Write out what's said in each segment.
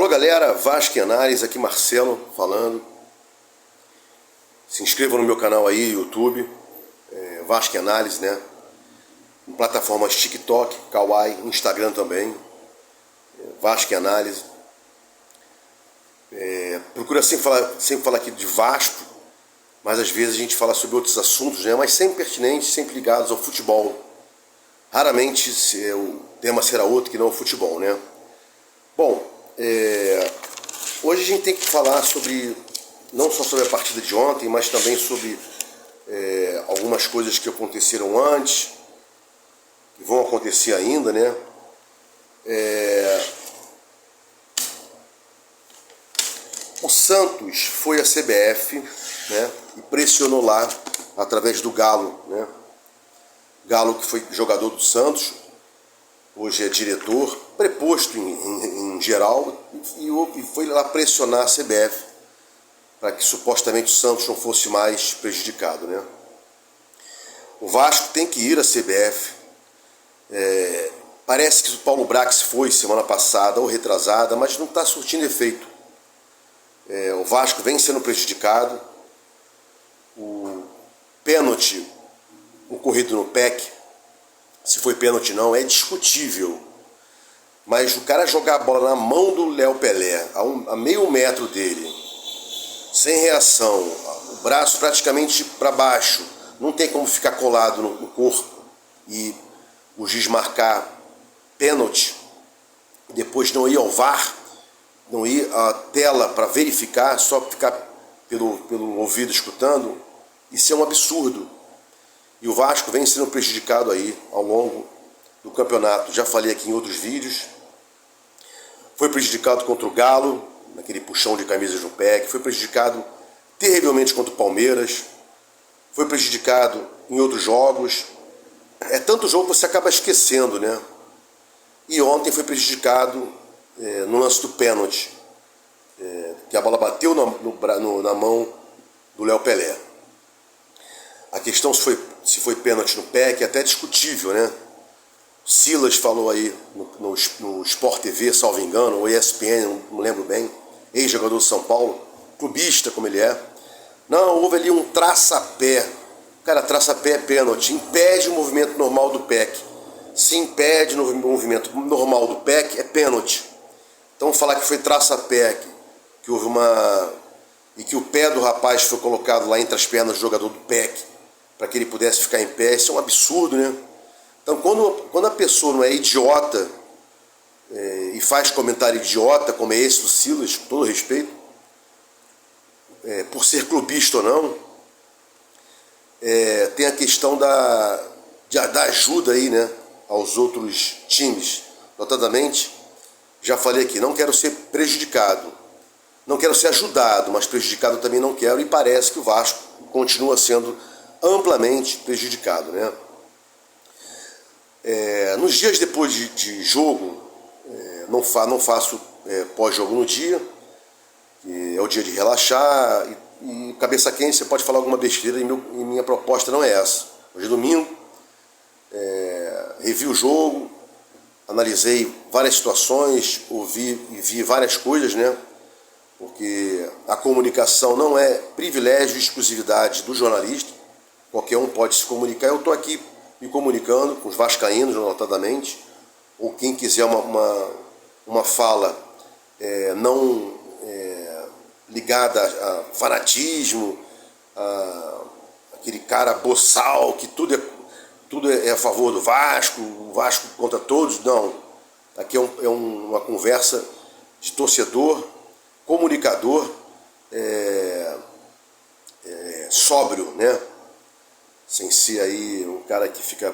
Alô galera, Vasco em Análise, aqui Marcelo falando. Se inscrevam no meu canal aí, YouTube, Vasco em Análise, né? Em plataformas TikTok, Kawaii, Instagram também, Vasco em Análise. Procura sempre falar aqui de Vasco, mas às vezes a gente fala sobre outros assuntos, né? Mas sempre pertinentes, sempre ligados ao futebol. Raramente o tema será outro que não o futebol, né? Bom, hoje a gente tem que falar sobre, não só sobre a partida de ontem, mas também sobre algumas coisas que aconteceram antes, que vão acontecer ainda, né? O Santos foi à CBF, né, e pressionou lá através do Galo, né? Galo, que foi jogador do Santos, hoje é diretor, preposto em geral, e foi lá pressionar a CBF para que supostamente o Santos não fosse mais prejudicado, né? O Vasco tem que ir à CBF. Parece que o Paulo Brax foi semana passada ou retrasada, mas não está surtindo efeito. O Vasco vem sendo prejudicado. O pênalti ocorrido no PEC, se foi pênalti não, é discutível. Mas o cara jogar a bola na mão do Léo Pelé, a meio metro dele, sem reação, o braço praticamente para baixo, não tem como ficar colado no corpo e o juiz marcar pênalti, depois não ir ao VAR, não ir à tela para verificar, só ficar pelo ouvido escutando, isso é um absurdo. E o Vasco vem sendo prejudicado aí ao longo do campeonato. Já falei aqui em outros vídeos. Foi prejudicado contra o Galo, naquele puxão de camisas no PEC. Foi prejudicado terrivelmente contra o Palmeiras. Foi prejudicado em outros jogos. É tanto jogo que você acaba esquecendo, né? E ontem foi prejudicado no lance do pênalti, que a bola bateu na mão do Léo Pelé. A questão se foi pênalti no PEC é até discutível, né? Silas falou aí no Sport TV, salvo engano, ou ESPN, não lembro bem, ex-jogador do São Paulo, clubista como ele é. Não, houve ali um traçapé. Cara, traçapé é pênalti, impede o movimento normal do PEC. Se impede o movimento normal do PEC, é pênalti. Então falar que foi traçapé, que houve e que o pé do rapaz foi colocado lá entre as pernas do jogador do PEC, para que ele pudesse ficar em pé, isso é um absurdo, né? Então, quando a pessoa não é idiota e faz comentário idiota, como é esse do Silas, com todo respeito, por ser clubista ou não, tem a questão da ajuda aí, né, aos outros times. Notadamente, já falei aqui, não quero ser prejudicado, não quero ser ajudado, mas prejudicado também não quero, e parece que o Vasco continua sendo amplamente prejudicado, né? Nos dias depois de jogo, não faço pós-jogo no dia, que é o dia de relaxar, e cabeça quente você pode falar alguma besteira, e minha proposta não é essa. Hoje é domingo, revi o jogo, analisei várias situações, ouvi e vi várias coisas, né? Porque a comunicação não é privilégio e exclusividade do jornalista, qualquer um pode se comunicar. Eu estou aqui me comunicando com os vascaínos, notadamente, ou quem quiser uma fala não ligada a fanatismo, aquele cara boçal, que tudo é a favor do Vasco, o Vasco contra todos. Não, aqui é uma conversa de torcedor, comunicador, sóbrio, né? Sem ser aí um cara que fica...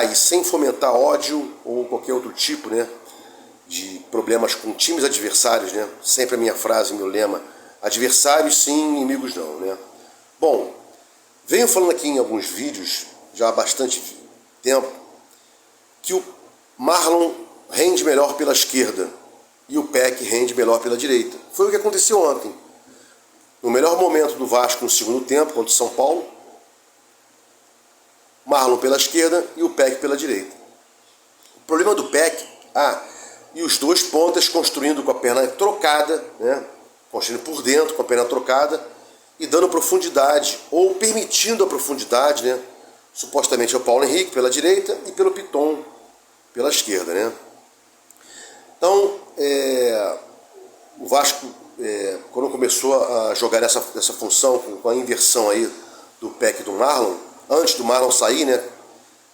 e sem fomentar ódio ou qualquer outro tipo, né, de problemas com times adversários, né? Sempre a minha frase, meu lema: adversários sim, inimigos não, né? Bom, venho falando aqui em alguns vídeos, já há bastante tempo, que o Marlon rende melhor pela esquerda e o PEC rende melhor pela direita. Foi o que aconteceu ontem. No melhor momento do Vasco no segundo tempo, contra o São Paulo, Marlon pela esquerda e o PEC pela direita. O problema do PEC, e os dois pontas construindo com a perna trocada, né? Construindo por dentro com a perna trocada e dando profundidade, ou permitindo a profundidade, né? Supostamente é o Paulo Henrique pela direita e pelo Piton pela esquerda, né? Então, o Vasco, quando começou a jogar essa função, com a inversão aí do Peck e do Marlon, antes do Marlon sair, né?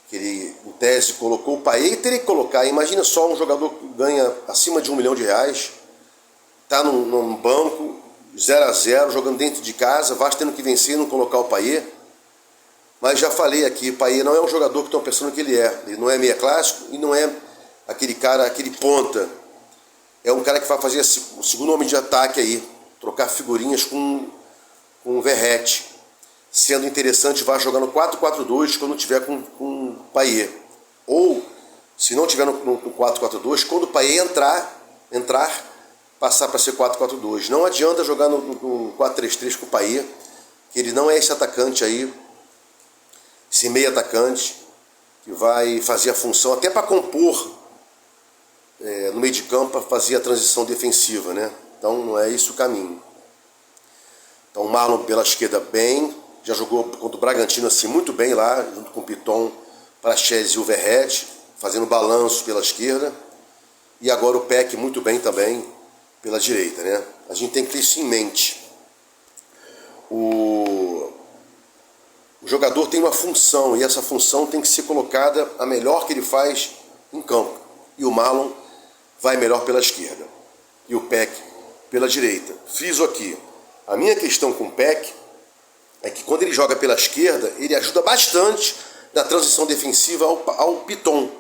Que ele, em tese, colocou o Payet e teria que colocar. Imagina só um jogador que ganha acima de R$1 milhão, está num banco, 0-0, jogando dentro de casa, Vasco tendo que vencer e não colocar o Payet. Mas já falei aqui, o Payet não é um jogador que estão pensando que ele é. Ele não é meia clássico e não é aquele cara, aquele ponta. É um cara que vai fazer o segundo homem de ataque aí, trocar figurinhas com o Verratti. Sendo interessante, vai jogar no 4-4-2 quando tiver com o Payet. Ou, se não tiver no 4-4-2, quando o Payet entrar, passar para ser 4-4-2. Não adianta jogar no 4-3-3 com o Payet, que ele não é esse atacante aí, esse meio atacante, que vai fazer a função até para compor no meio de campo, para fazer a transição defensiva, né? Então não é isso o caminho. Então o Marlon pela esquerda bem, já jogou contra o Bragantino assim muito bem lá, junto com o Piton, Praxedes e o Verratti, fazendo balanço pela esquerda. E agora o Peck muito bem também pela direita, né? A gente tem que ter isso em mente. O jogador tem uma função e essa função tem que ser colocada a melhor que ele faz em campo. E o Marlon vai melhor pela esquerda e o Peck pela direita. Friso aqui, a minha questão com o Peck é que quando ele joga pela esquerda, ele ajuda bastante na transição defensiva ao Piton,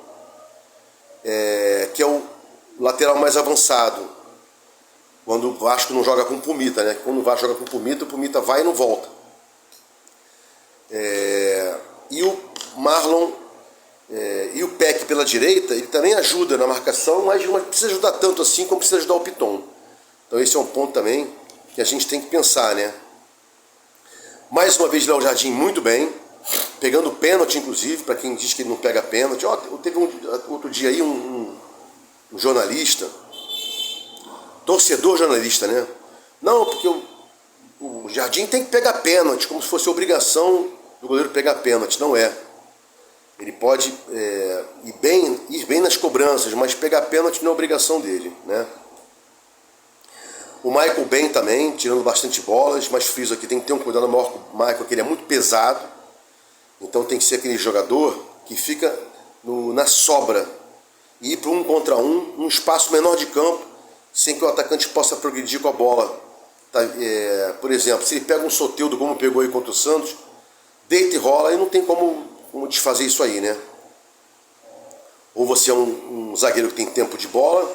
que é o lateral mais avançado, quando o Vasco não joga com o Pumita, né? Quando o Vasco joga com o Pumita vai e não volta. E o Marlon e o Peck pela direita, ele também ajuda na marcação, mas não precisa ajudar tanto assim como precisa ajudar o Piton. Então esse é um ponto também que a gente tem que pensar, né? Mais uma vez, Léo Jardim muito bem, pegando pênalti, inclusive, para quem diz que ele não pega pênalti. Teve outro dia aí um jornalista, torcedor jornalista, né? Não, porque o Jardim tem que pegar pênalti, como se fosse obrigação do goleiro pegar pênalti. Não é. Ele pode ir bem nas cobranças, mas pegar pênalti não é obrigação dele, né? O Michael bem também, tirando bastante bolas, mas friso aqui, tem que ter um cuidado maior com o Michael, que ele é muito pesado. Então tem que ser aquele jogador que fica na sobra e ir para um contra um, num espaço menor de campo, sem que o atacante possa progredir com a bola. Por exemplo, se ele pega um Soteldo, como pegou aí contra o Santos, deita e rola, e não tem como desfazer isso aí, né? Ou você é um zagueiro que tem tempo de bola,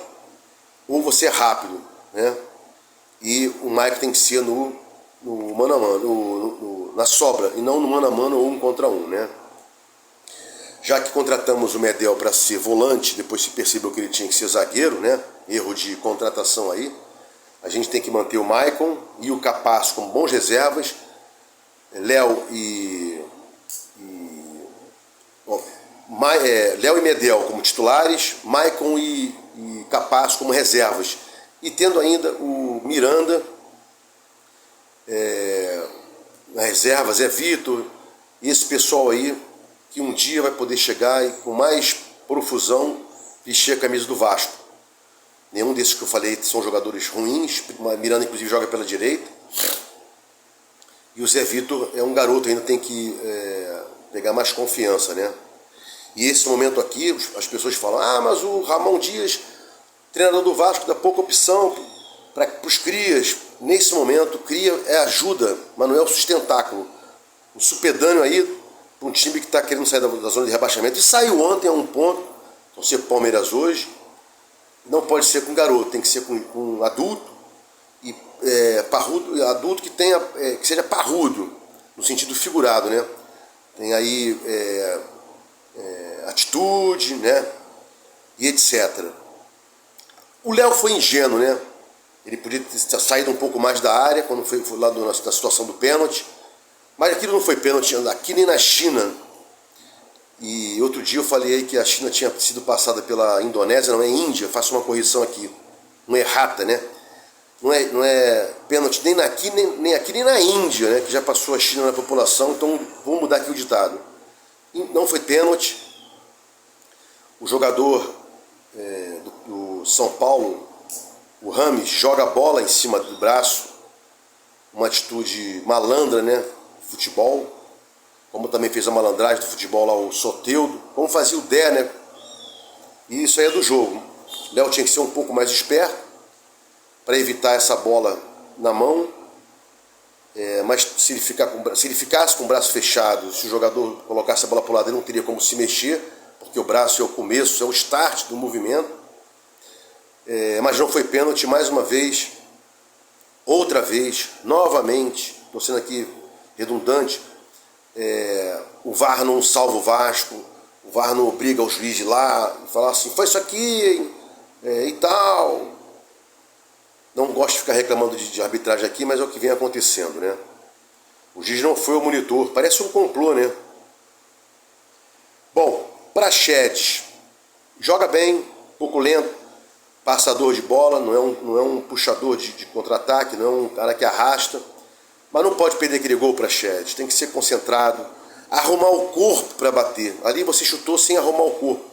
ou você é rápido, né? E o Michael tem que ser no mano a mano, na sobra, e não no mano a mano ou um contra um, né? Já que contratamos o Medel para ser volante, depois se percebeu que ele tinha que ser zagueiro, né? Erro de contratação aí. A gente tem que manter o Maicon e o Capasso como bons reservas, Léo e Medel como titulares, Maicon e Capasso como reservas. E tendo ainda o Miranda na reserva, Zé Vitor, e esse pessoal aí que um dia vai poder chegar e com mais profusão vestir a camisa do Vasco. Nenhum desses que eu falei são jogadores ruins, Miranda inclusive joga pela direita. E o Zé Vitor é um garoto, ainda tem que pegar mais confiança, né? E esse momento aqui, as pessoas falam, mas o Ramon Dias, treinador do Vasco, dá pouca opção para os crias. Nesse momento, cria ajuda, mas não é o sustentáculo. O supedâneo aí, para um time que está querendo sair da zona de rebaixamento, e saiu ontem a um ponto, vão ser Palmeiras hoje, não pode ser com garoto, tem que ser com adulto, e parrudo, adulto que seja parrudo, no sentido figurado, né? Tem aí atitude, né? E etc. O Léo foi ingênuo, né? Ele podia ter saído um pouco mais da área quando foi lá na situação do pênalti, mas aquilo não foi pênalti aqui nem na China. E outro dia eu falei que a China tinha sido passada pela Indonésia, não é Índia, faço uma correção aqui, não é errata, né? Não é pênalti nem aqui, nem aqui, nem na Índia, né? Que já passou a China na população, então vamos mudar aqui o ditado. Não foi pênalti. O jogador do São Paulo, o Rames, joga a bola em cima do braço, uma atitude malandra, né? Futebol, como também fez a malandragem do futebol lá o Soteldo, como fazia o Dé, né? E isso aí é do jogo. Léo tinha que ser um pouco mais esperto para evitar essa bola na mão, mas se ele ficasse com o braço fechado, se o jogador colocasse a bola para o lado, ele não teria como se mexer, porque o braço é o começo, é o start do movimento. Mas não foi pênalti, mais uma vez, outra vez, novamente, estou sendo aqui redundante, o VAR não salva o Vasco, o VAR não obriga o juiz de ir lá e falar assim, foi isso aqui e tal. Não gosto de ficar reclamando de arbitragem aqui, mas é o que vem acontecendo, né? O juiz não foi o monitor, parece um complô, né? Bom, Praxedes joga bem, pouco lento, passador de bola, não é um puxador de contra-ataque, não é um cara que arrasta, mas não pode perder aquele gol para Praxedes, tem que ser concentrado, arrumar o corpo para bater. Ali você chutou sem arrumar o corpo,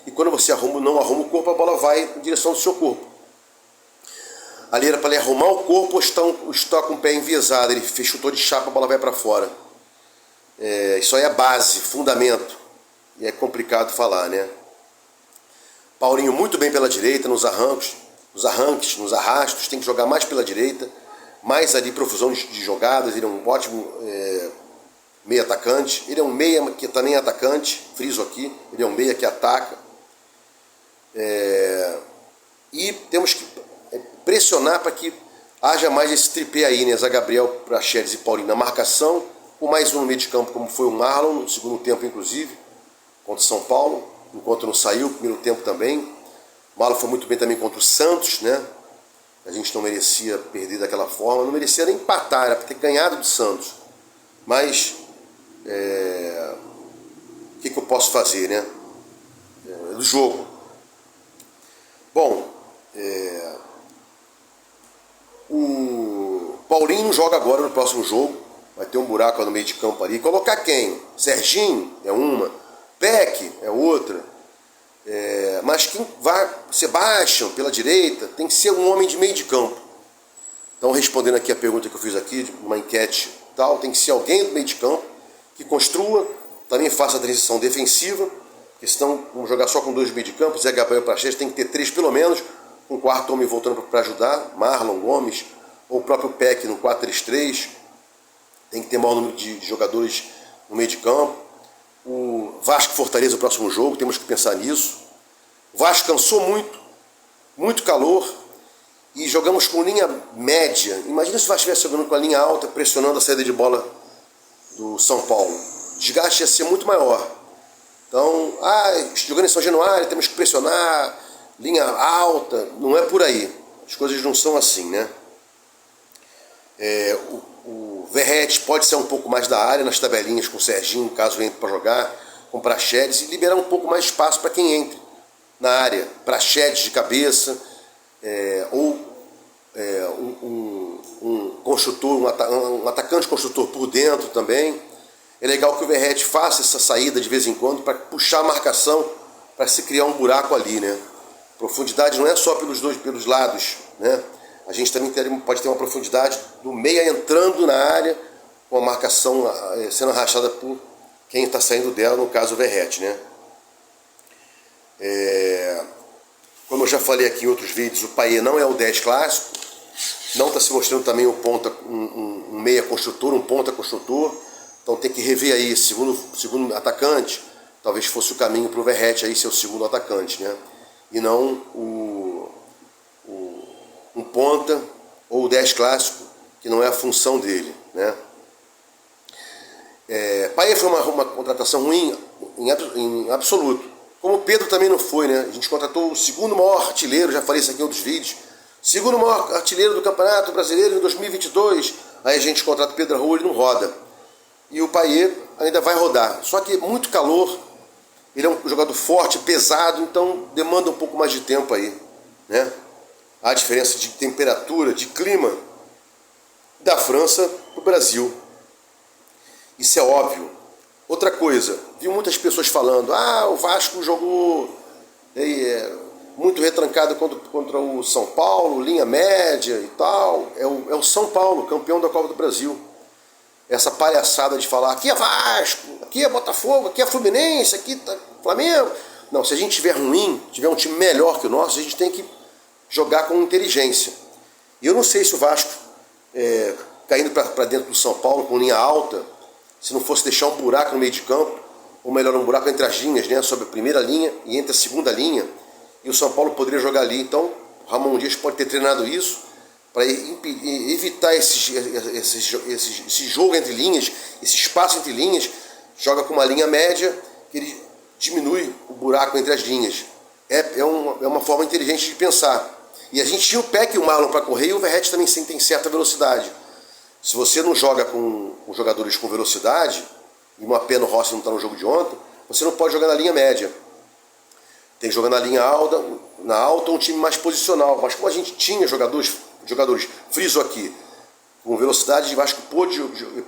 e quando você não arruma o corpo, a bola vai em direção do seu corpo. Ali era para ele arrumar o corpo ou está com o pé enviesado, ele chutou de chapa, a bola vai para fora. Isso aí é base, fundamento, e é complicado falar, né? Paulinho muito bem pela direita, nos arranques, nos arrastos, tem que jogar mais pela direita, mais ali profusão de jogadas, ele é um ótimo meia atacante, ele é um meia que também é atacante, friso aqui, ele é um meia que ataca, e temos que pressionar para que haja mais esse tripé aí, né? Zé Gabriel, Praxedes e Paulinho na marcação, com mais um no meio de campo, como foi o Marlon, no segundo tempo, inclusive, contra o São Paulo, enquanto não saiu, no primeiro tempo também. O Marlon foi muito bem também contra o Santos, né? A gente não merecia perder daquela forma, não merecia nem empatar, era para ter ganhado do Santos. Mas, o que eu posso fazer, né? Do jogo. Bom, o Paulinho não joga agora no próximo jogo, vai ter um buraco no meio de campo ali. Colocar quem? Serginho é uma, Peck é outra, mas quem vai, Sebastião pela direita, tem que ser um homem de meio de campo. Então, respondendo aqui a pergunta que eu fiz aqui, uma enquete tal, tem que ser alguém do meio de campo que construa, também faça a transição defensiva, porque senão vamos jogar só com dois meio de campo, Zé Gabriel e Praxedes, tem que ter três pelo menos, um quarto homem voltando para ajudar, Marlon Gomes, ou o próprio Peck no 4-3-3, tem que ter maior número de jogadores no meio de campo. O Vasco Fortaleza, o próximo jogo, temos que pensar nisso. O Vasco cansou muito calor, e jogamos com linha média. Imagina se o Vasco estivesse jogando com a linha alta, pressionando a saída de bola do São Paulo. O desgaste ia ser muito maior. Então, jogando em São Januário, temos que pressionar, linha alta, não é por aí. As coisas não são assim, né? O Verrete pode ser um pouco mais da área nas tabelinhas com o Serginho, caso entre para jogar, com o Praxedes, e liberar um pouco mais de espaço para quem entre na área. Praxedes de cabeça, um construtor, um atacante construtor por dentro também. É legal que o Verrete faça essa saída de vez em quando para puxar a marcação, para se criar um buraco ali, né? Profundidade não é só pelos lados, né? A gente também pode ter uma profundidade do meia entrando na área, com a marcação sendo arrastada por quem está saindo dela, no caso o Verrete, né? Como eu já falei aqui em outros vídeos, o Payet não é o 10 clássico, não está se mostrando também um meia construtor, um ponta construtor, então tem que rever aí, segundo atacante, talvez fosse o caminho para o Verrete aí ser o segundo atacante, né? E não um ponta ou o 10 clássico, que não é a função dele, né? Payet foi uma contratação ruim em absoluto, como o Pedro também não foi, né? A gente contratou o segundo maior artilheiro, já falei isso aqui em outros vídeos, segundo maior artilheiro do Campeonato Brasileiro em 2022, aí a gente contrata o Pedro Raul, ele não roda, e o Payet ainda vai rodar, só que muito calor, Ele é um jogador forte, pesado, então demanda um pouco mais de tempo aí, né? A diferença de temperatura, de clima da França para o Brasil. Isso é óbvio. Outra coisa, vi muitas pessoas falando, o Vasco jogou muito retrancado contra o São Paulo, linha média e tal. É o São Paulo, campeão da Copa do Brasil. Essa palhaçada de falar, aqui é Vasco, aqui é Botafogo, aqui é Fluminense, aqui tá Flamengo. Não, se a gente tiver ruim, tiver um time melhor que o nosso, a gente tem que jogar com inteligência. E eu não sei se o Vasco, caindo para dentro do São Paulo com linha alta, se não fosse deixar um buraco no meio de campo, ou melhor, um buraco entre as linhas, né, sobre a primeira linha e entre a segunda linha, e o São Paulo poderia jogar ali. Então, o Ramon Dias pode ter treinado isso para evitar esse jogo entre linhas, esse espaço entre linhas, joga com uma linha média, que ele diminui o buraco entre as linhas. É uma forma inteligente de pensar. E a gente tinha o Peck e o Marlon para correr, e o Verratti também tem certa velocidade. Se você não joga com jogadores com velocidade, e uma pena o Rossi não está no jogo de ontem, você não pode jogar na linha média. Tem que jogar na linha alta, um time mais posicional. Mas como a gente tinha jogadores, friso aqui, com velocidade, o Vasco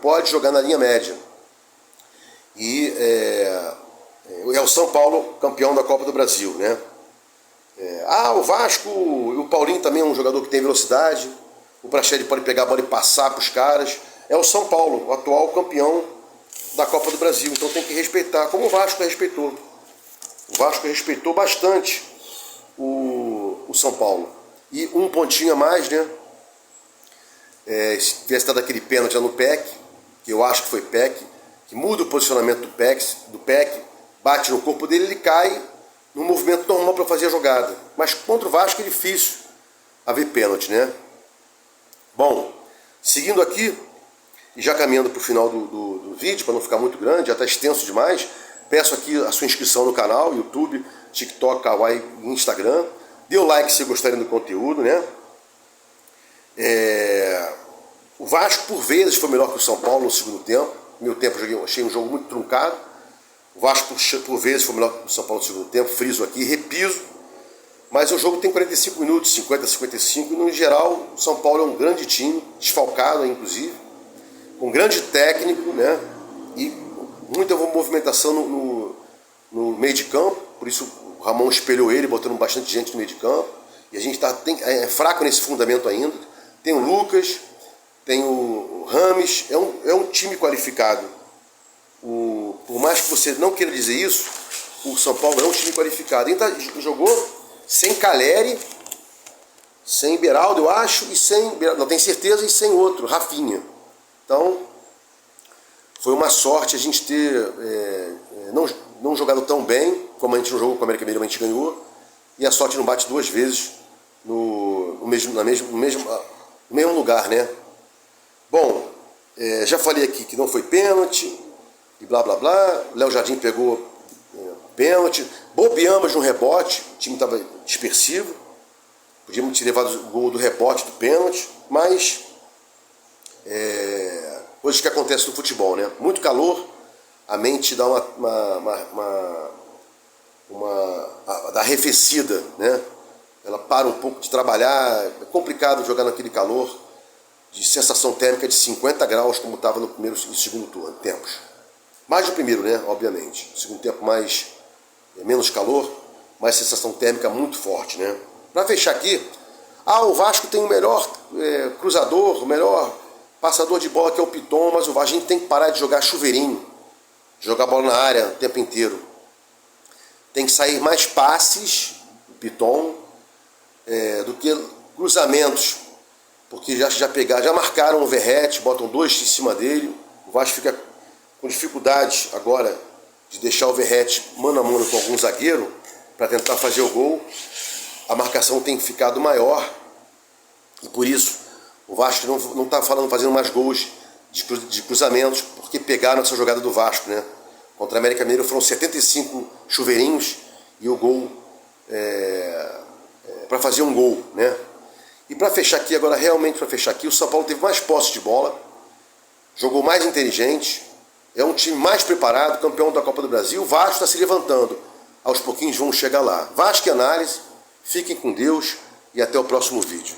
pode jogar na linha média. E é o São Paulo campeão da Copa do Brasil, né? O Vasco, o Paulinho também é um jogador que tem velocidade. O Praxedes pode pegar a bola e passar para os caras. É o São Paulo, o atual campeão da Copa do Brasil. Então tem que respeitar, como o Vasco respeitou. O Vasco respeitou bastante o São Paulo. E um pontinho a mais, né? Se tivesse dado aquele pênalti lá no Peck, que eu acho que foi Peck, que muda o posicionamento do Peck, bate no corpo dele, ele cai no movimento normal para fazer a jogada. Mas contra o Vasco é difícil haver pênalti, né? Bom, seguindo aqui, e já caminhando para o final do vídeo, para não ficar muito grande, já está extenso demais, peço aqui a sua inscrição no canal, YouTube, TikTok, Kawaii e Instagram. Dê o like se gostarem do conteúdo, né? O Vasco, por vezes, foi melhor que o São Paulo no segundo tempo. No meu tempo, achei um jogo muito truncado. O Vasco, por vezes, foi melhor que o São Paulo no segundo tempo. Friso aqui, repiso. Mas o jogo tem 45 minutos, 50, 55. E, no geral, o São Paulo é um grande time, desfalcado, inclusive, com grande técnico, né? E muita movimentação no meio de campo. Por isso, o Ramon espelhou ele, botando bastante gente no meio de campo. E a gente é fraco nesse fundamento ainda. Tem o Lucas, tem o Rames, é um time qualificado. Por mais que você não queira dizer isso, o São Paulo é um time qualificado. Ele jogou sem Caleri, sem Beraldo, eu acho, e sem, não tenho certeza, e sem outro, Rafinha. Então, foi uma sorte a gente ter não jogado tão bem, como a gente não jogou com o América Mineiro, a gente ganhou, e a sorte não bate duas vezes no mesmo lugar, né? Bom, já falei aqui que não foi pênalti, e blá blá blá. Léo Jardim pegou pênalti, bobeamos no rebote, o time estava dispersivo, podíamos ter levado o gol do rebote do pênalti, mas coisas que acontecem no futebol, né? Muito calor, a mente dá dá arrefecida, né? Ela para um pouco de trabalhar, é complicado jogar naquele calor de sensação térmica de 50 graus, como estava no primeiro e segundo turno, tempos. Mais do primeiro, né? Obviamente. No segundo tempo, menos calor, mais sensação térmica muito forte, né? Para fechar aqui, o Vasco tem o melhor cruzador, o melhor passador de bola, que é o Piton, mas a gente tem que parar de jogar chuveirinho, jogar bola na área o tempo inteiro. Tem que sair mais passes, o Piton, do que cruzamentos, porque já marcaram o Verratti, botam dois em cima dele. O Vasco fica com dificuldades agora de deixar o Verratti mano a mano com algum zagueiro para tentar fazer o gol. A marcação tem ficado maior e por isso o Vasco não está fazendo mais gols de cruzamentos, porque pegaram essa jogada do Vasco, né? Contra a América Mineiro foram 75 chuveirinhos e o gol para fazer um gol, né? E para fechar aqui, agora realmente para fechar aqui, o São Paulo teve mais posse de bola, jogou mais inteligente, É um time mais preparado, campeão da Copa do Brasil. O Vasco está se levantando. Aos pouquinhos vão chegar lá. Vasco e Análise. Fiquem com Deus e até o próximo vídeo.